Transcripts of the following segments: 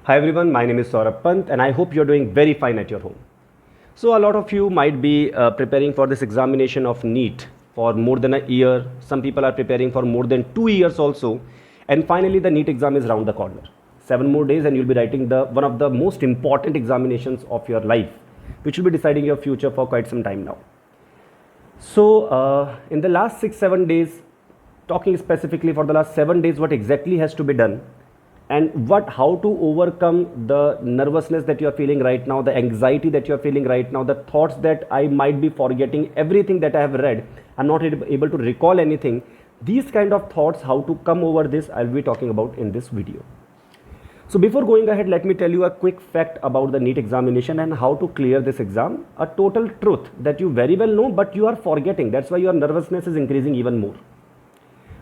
Hi everyone, my name is Saurabh Pant and I hope you're doing very fine at your home. So a lot of you might be preparing for this examination of NEET for more than a year. Some people are preparing for more than 2 years also. And finally the NEET exam is around the corner. 7 more days and you'll be writing one of the most important examinations of your life, which will be deciding your future for quite some time now. So in the last 6-7 days, talking specifically for the last 7 days, what exactly has to be done and how to overcome the nervousness that you are feeling right now, the anxiety that you are feeling right now, the thoughts that I might be forgetting everything that I have read, I'm not able to recall anything. These kind of thoughts, how to come over this, I'll be talking about in this video. So before going ahead, let me tell you a quick fact about the NEET examination and how to clear this exam. A total truth that you very well know, but you are forgetting. That's why your nervousness is increasing even more.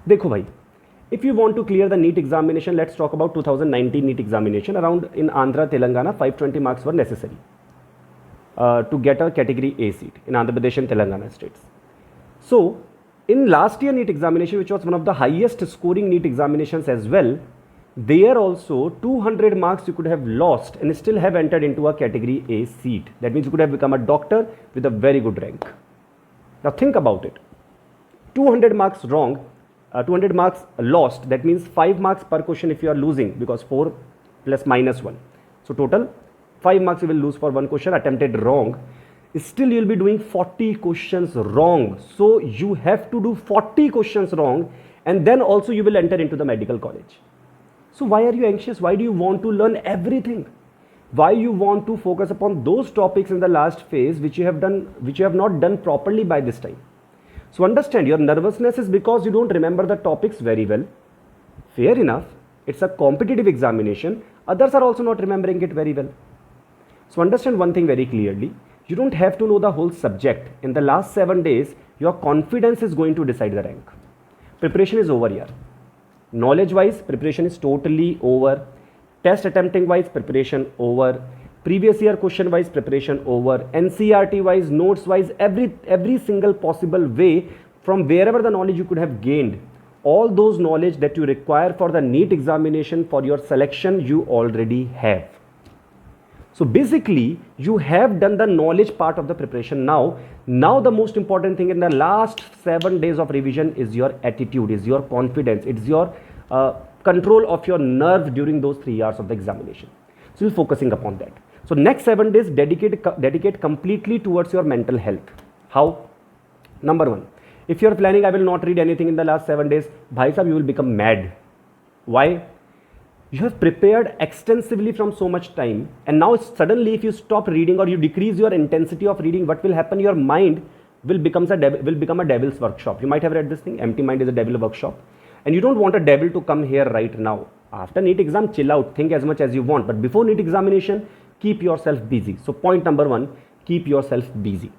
देखो भाई, if you want to clear the NEET examination, let's talk about 2019 NEET examination. Around in Andhra, Telangana, 520 marks were necessary to get a category A seat in Andhra Pradesh and Telangana states. So in last year NEET examination, which was one of the highest scoring NEET examinations as well, there also 200 marks you could have lost and still have entered into a category A seat. That means you could have become a doctor with a very good rank. Now think about it. 200 marks wrong, 200 marks lost, that means 5 marks per question if you are losing, because 4 plus minus 1. So total 5 marks you will lose for one question attempted wrong. Still you will be doing 40 questions wrong. So you have to do 40 questions wrong and then also you will enter into the medical college. So why are you anxious? Why do you want to learn everything? Why you want to focus upon those topics in the last phase which you have not done properly by this time? So understand, your nervousness is because you don't remember the topics very well. Fair enough, it's a competitive examination. Others are also not remembering it very well. So understand one thing very clearly. You don't have to know the whole subject. In the last 7 days, your confidence is going to decide the rank. Preparation is over here. Knowledge wise, preparation is totally over. Test attempting wise, preparation over. Previous year question wise, preparation over. NCERT wise, notes wise, every single possible way from wherever the knowledge you could have gained, all those knowledge that you require for the NEET examination for your selection, you already have. So basically you have done the knowledge part of the preparation. Now the most important thing in the last 7 days of revision is your attitude, is your confidence, it's your control of your nerve during those 3 hours of the examination. So you're focusing upon that. So next 7 days dedicate completely towards your mental health. How? Number 1, if you're planning I will not read anything in the last 7 days, bhai sahab, you will become mad. Why? You have prepared extensively from so much time, and now suddenly if you stop reading or you decrease your intensity of reading, what will happen? Your mind will become a devil's workshop. You might have read this thing, empty mind is a devil's workshop, and you don't want a devil to come here right now. After NEET exam, chill out, think as much as you want, but before NEET examination, keep yourself busy. So point number 1, keep yourself busy.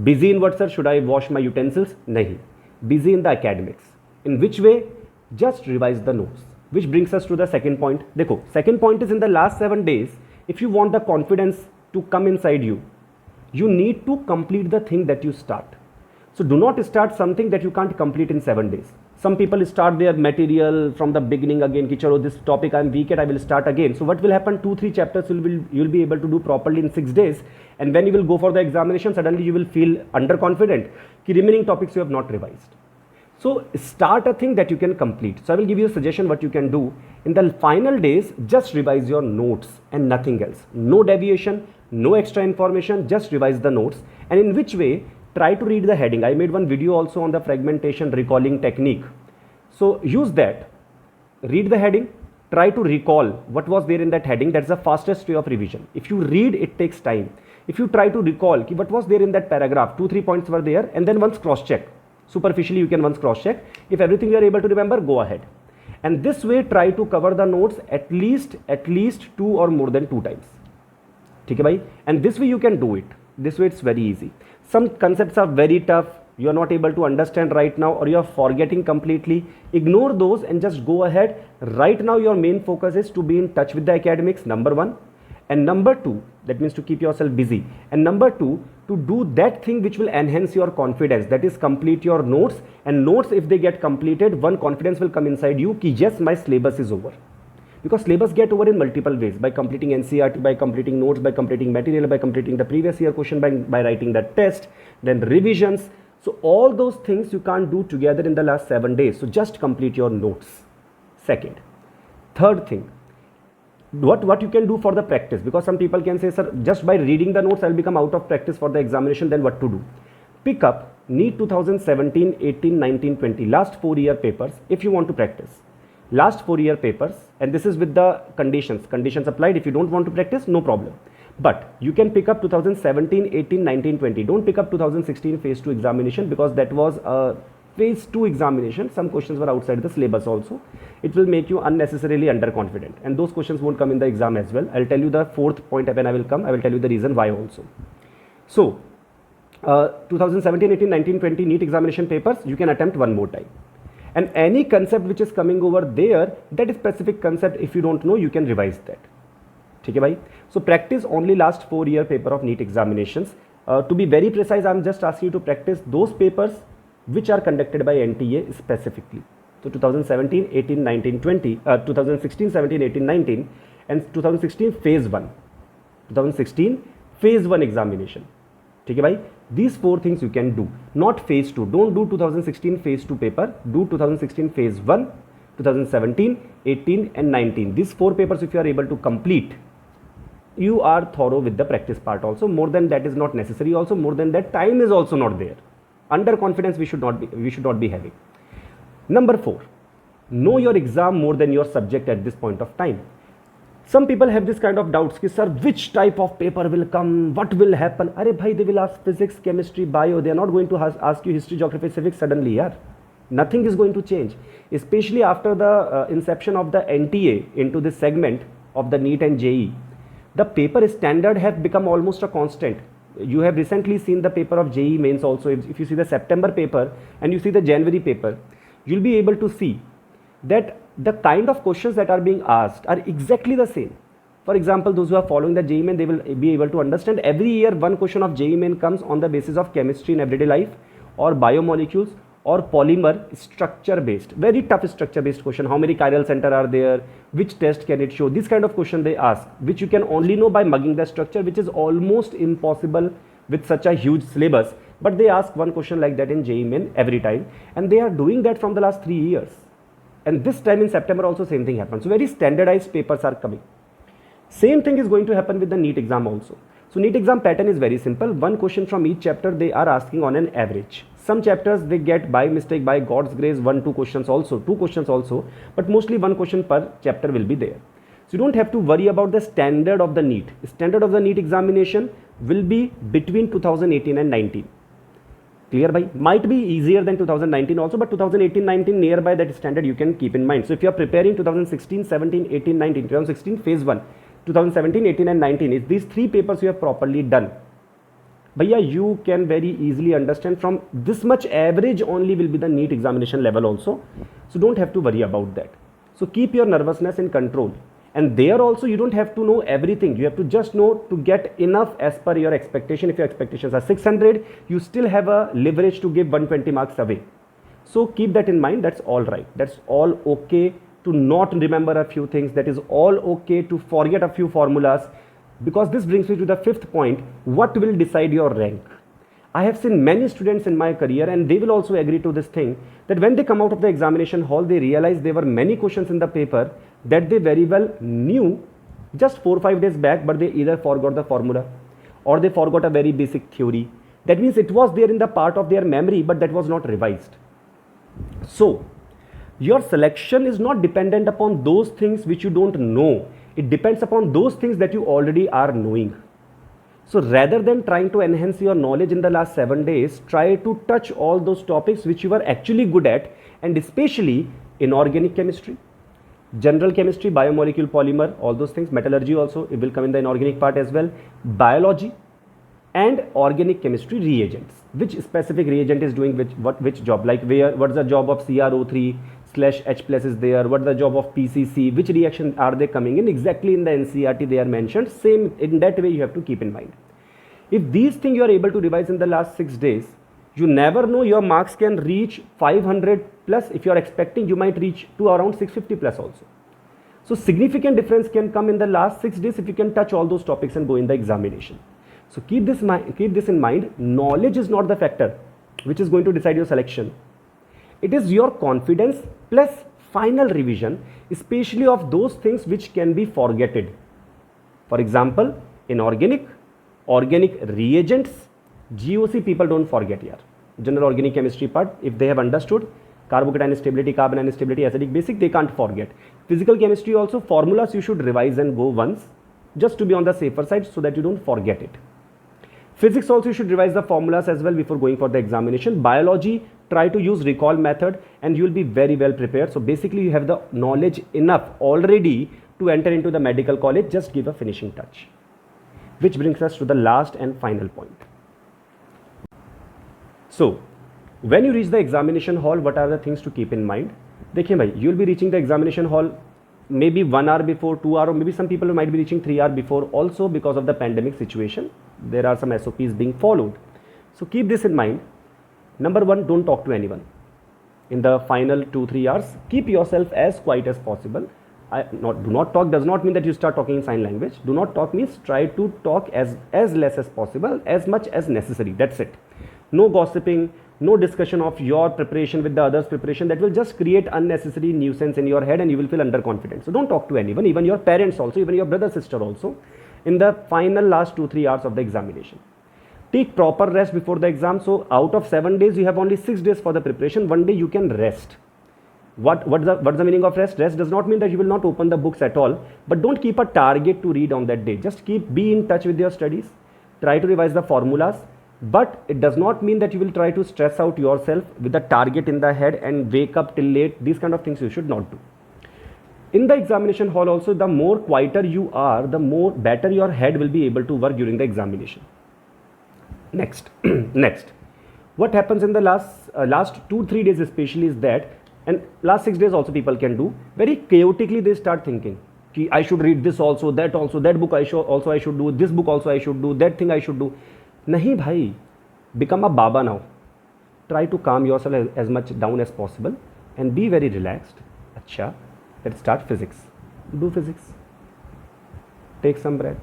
Busy in what, sir? Should I wash my utensils? Nahi. Busy in the academics. In which way? Just revise the notes. Which brings us to the second point. Dekho, second point is in the last 7 days, if you want the confidence to come inside you, you need to complete the thing that you start. So do not start something that you can't complete in 7 days. Some people start their material from the beginning again, ki chalo this topic I'm weak at, I will start again. So what will happen? 2-3 chapters you'll be able to do properly in 6 days, and when you will go for the examination, suddenly you will feel underconfident ki remaining topics you have not revised. So start a thing that you can complete. So I will give you a suggestion what you can do. In the final days, just revise your notes and nothing else. No deviation, no extra information, just revise the notes. And in which way? Try to read the heading. I made one video also on the fragmentation recalling technique. So use that. Read the heading. Try to recall what was there in that heading. That's the fastest way of revision. If you read, it takes time. If you try to recall what was there in that paragraph, 2-3 points were there, and then once cross-check. Superficially you can once cross-check. If everything you are able to remember, go ahead. And this way try to cover the notes at least 2 or more than 2 times. Okay, bhai? And this way you can do it. This way it's very easy. Some concepts are very tough, you are not able to understand right now, or you are forgetting completely. Ignore those and just go ahead. Right now your main focus is to be in touch with the academics, number 1. And number 2, that means to keep yourself busy. And number 2, to do that thing which will enhance your confidence, that is complete your notes. And notes, if they get completed, one confidence will come inside you ki yes, my syllabus is over. because syllabus get over in multiple ways, by completing NCERT, by completing notes, by completing material, by completing the previous year question, by writing the test, then revisions. So all those things you can't do together in the last 7 days. So just complete your notes. Second. Third thing, what you can do for the practice, because some people can say, sir, just by reading the notes I'll become out of practice for the examination. Then what to do? Pick up NEET 2017, 18, 19, 20, last 4-year papers if you want to practice. Last 4-year papers, and this is with the conditions applied. If you don't want to practice, no problem. But you can pick up 2017, 18, 19, 20. Don't pick up 2016 phase 2 examination, because that was a phase 2 examination. Some questions were outside the syllabus also. It will make you unnecessarily underconfident, and those questions won't come in the exam as well. I'll tell you the fourth point when I will come. I will tell you the reason why also. So 2017, 18, 19, 20 NEET examination papers, you can attempt one more time. And any concept which is coming over there, that is specific concept, if you don't know, you can revise that. Okay, bhai? So practice only last 4-year paper of NEET examinations. To be very precise, I'm just asking you to practice those papers which are conducted by NTA specifically. So 2017, 18, 19, 20, 2016, 17, 18, 19, and 2016 phase 1. 2016 phase 1 examination. Okay, bhai? These 4 things you can do, not phase 2. Don't do 2016 phase 2 paper. Do 2016 phase 1, 2017, 18, and 19. These 4 papers, if you are able to complete, you are thorough with the practice part also. More than that is not necessary also. More than that, time is also not there. Underconfidence we should not be having. Number 4, know your exam more than your subject at this point of time. Some people have this kind of doubts, ki, sir, which type of paper will come, what will happen? Arey bhai, they will ask physics, chemistry, bio. They are not going to ask you history, geography, civics suddenly. Yaar. Nothing is going to change, especially after the inception of the NTA into this segment of the NEET and JEE. The paper standard have become almost a constant. You have recently seen the paper of JEE mains also. If you see the September paper and you see the January paper, you'll be able to see that the kind of questions that are being asked are exactly the same. For example, those who are following the JEE main, they will be able to understand every year one question of JEE main comes on the basis of chemistry in everyday life, or biomolecules, or polymer structure based. Very tough structure based question. How many chiral center are there? Which test can it show? This kind of question they ask, which you can only know by mugging the structure, which is almost impossible with such a huge syllabus. But they ask one question like that in JEE main every time, and they are doing that from the last 3 years. And this time in September also same thing happens. So very standardized papers are coming. Same thing is going to happen with the NEET exam also. So NEET exam pattern is very simple. One question from each chapter they are asking on an average. Some chapters they get by mistake, by God's grace, 1-2 questions also, 2 questions also, but mostly 1 question per chapter will be there. So you don't have to worry about the standard of the NEET. Standard of the NEET examination will be between 2018 and 19. Clear, bhai? Might be easier than 2019 also, but 2018-19 nearby that standard you can keep in mind. So if you are preparing 2016, 17, 18, 19, 2016 phase 1, 2017, 18 and 19, if these 3 papers you have properly done, bhaiya, you can very easily understand from this much average only will be the NEET examination level also. So don't have to worry about that. So keep your nervousness in control. And there also you don't have to know everything. You have to just know to get enough as per your expectation. If your expectations are 600, you still have a leverage to give 120 marks away. So keep that in mind. That's all right. That's all okay to not remember a few things. That is all okay to forget a few formulas. Because this brings me to the 5th point. What will decide your rank? I have seen many students in my career, and they will also agree to this thing, that when they come out of the examination hall, they realize there were many questions in the paper that they very well knew just 4-5 days back, but they either forgot the formula or they forgot a very basic theory. That means it was there in the part of their memory, but that was not revised. So your selection is not dependent upon those things which you don't know. It depends upon those things that you already are knowing. So rather than trying to enhance your knowledge in the last 7 days, try to touch all those topics which you are actually good at, and especially inorganic chemistry, general chemistry, biomolecule, polymer, all those things, metallurgy also, it will come in the inorganic part as well, biology and organic chemistry reagents. Which specific reagent is doing which job, like what's the job of CrO3/H+ is there, what's the job of PCC, which reaction are they coming in, exactly in the NCERT they are mentioned. Same in that way you have to keep in mind. If these things you are able to revise in the last 6 days, you never know, your marks can reach 500 plus. If you are expecting, you might reach to around 650 plus also. So significant difference can come in the last 6 days if you can touch all those topics and go in the examination. So keep this in mind. Knowledge is not the factor which is going to decide your selection. It is your confidence plus final revision, especially of those things which can be forgotten. For example, in organic reagents, GOC people don't forget here. General organic chemistry part, if they have understood carbocation stability, carbon instability, acidic basic, they can't forget. Physical chemistry also, formulas you should revise and go once just to be on the safer side so that you don't forget it. Physics also you should revise the formulas as well before going for the examination. Biology, try to use recall method and you will be very well prepared. So basically you have the knowledge enough already to enter into the medical college. Just give a finishing touch. Which brings us to the last and final point. So when you reach the examination hall, what are the things to keep in mind? देखिए भाई, you will be reaching the examination hall maybe 1 hour before, 2 hours, or maybe some people might be reaching 3 hours before also because of the pandemic situation. There are some SOPs being followed. So keep this in mind. Number 1, don't talk to anyone. In the final 2-3 hours, keep yourself as quiet as possible. Do not talk does not mean that you start talking in sign language. Do not talk means try to talk as less as possible, as much as necessary. That's it. No gossiping, no discussion of your preparation with the others' preparation. That will just create unnecessary nuisance in your head and you will feel underconfident. So don't talk to anyone, even your parents also, even your brother, sister also, in the final last 2-3 hours of the examination. Take proper rest before the exam. So out of 7 days, you have only 6 days for the preparation. 1 day you can rest. What's the meaning of rest? Rest does not mean that you will not open the books at all, but don't keep a target to read on that day. Just be in touch with your studies. Try to revise the formulas. But it does not mean that you will try to stress out yourself with a target in the head and wake up till late. These kind of things you should not do. In the examination hall also, the more quieter you are, the more better your head will be able to work during the examination. Next, what happens in the last 2-3 days especially is that, and last 6 days also people can do, very chaotically they start thinking, I should read this also, that book I should do, this book also I should do, that thing I should do. Nahi bhai, become a Baba now. Try to calm yourself as much down as possible and be very relaxed. Acha, let's start physics. Do physics. Take some breath,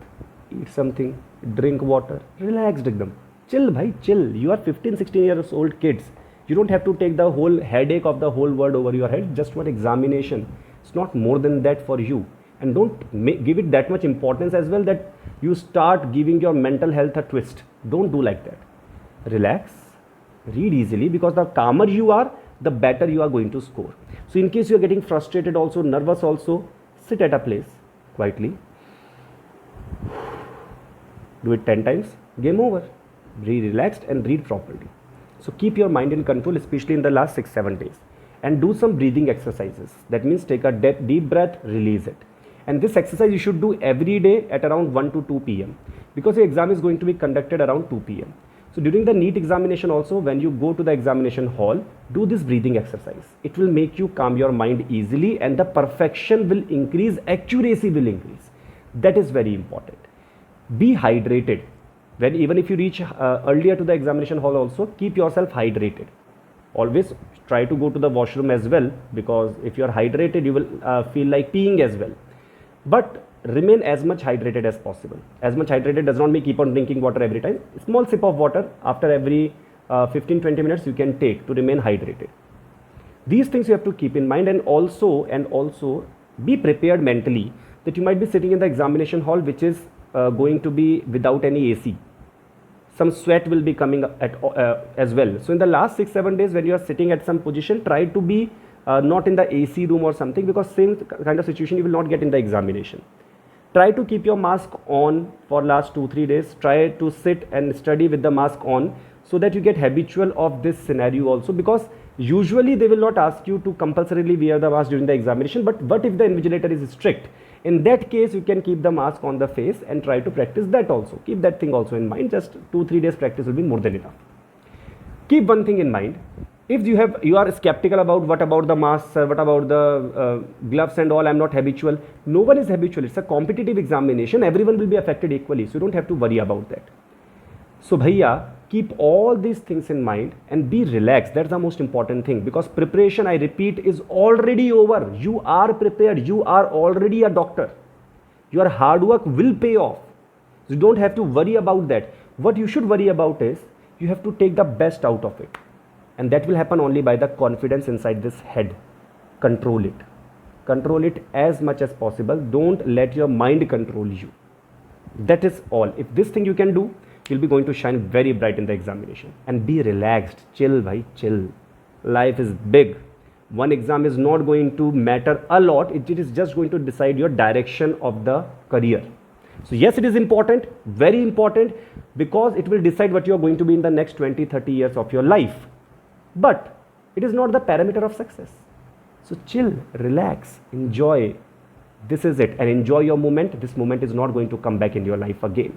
eat something, drink water, relaxed ekdam. Chill bhai, chill. You are 15-16 years old kids. You don't have to take the whole headache of the whole world over your head just for examination. It's not more than that for you. And don't give it that much importance as well that you start giving your mental health a twist. Don't do like that. Relax, read easily, because the calmer you are, the better you are going to score. So in case you are getting frustrated also, nervous also, sit at a place quietly. Do it 10 times, game over. Be relaxed and read properly. So keep your mind in control, especially in the last 6-7 days. And do some breathing exercises. That means take a deep breath, release it. And this exercise you should do every day at around 1 to 2 p.m. because the exam is going to be conducted around 2 p.m. So during the NEET examination also, when you go to the examination hall, do this breathing exercise. It will make you calm your mind easily and the perfection will increase, accuracy will increase. That is very important. Be hydrated. Even if you reach earlier to the examination hall also, keep yourself hydrated. Always try to go to the washroom as well, because if you are hydrated, you will feel like peeing as well. But remain as much hydrated as possible. As much hydrated does not mean keep on drinking water every time. A small sip of water after every 15-20 minutes you can take to remain hydrated. These things you have to keep in mind, and also be prepared mentally that you might be sitting in the examination hall which is going to be without any AC. Some sweat will be coming as well. So in the last 6-7 days when you are sitting at some position, try to be not in the AC room or something, because same kind of situation you will not get in the examination. Try to keep your mask on for last 2-3 days. Try to sit and study with the mask on so that you get habitual of this scenario also, because usually they will not ask you to compulsorily wear the mask during the examination, but what if the invigilator is strict? In that case, you can keep the mask on the face and try to practice that also. Keep that thing also in mind. Just 2-3 days practice will be more than enough. Keep one thing in mind. If you are skeptical about what about the masks, what about the gloves and all, I'm not habitual. No one is habitual. It's a competitive examination. Everyone will be affected equally. So you don't have to worry about that. So bhaiya, keep all these things in mind and be relaxed. That's the most important thing, because preparation, I repeat, is already over. You are prepared. You are already a doctor. Your hard work will pay off. You don't have to worry about that. What you should worry about is you have to take the best out of it, and that will happen only by the confidence inside this head. Control it. Control it as much as possible. Don't let your mind control you. That is all. If this thing you can do, you'll be going to shine very bright in the examination. And be relaxed. Chill, bhai, chill. Life is big. One exam is not going to matter a lot. It is just going to decide your direction of the career. So yes, it is important, very important, because it will decide what you are going to be in the next 20, 30 years of your life. But it is not the parameter of success. So chill, relax, enjoy. This is it. And enjoy your moment. This moment is not going to come back in your life again.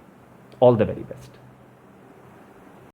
All the very best.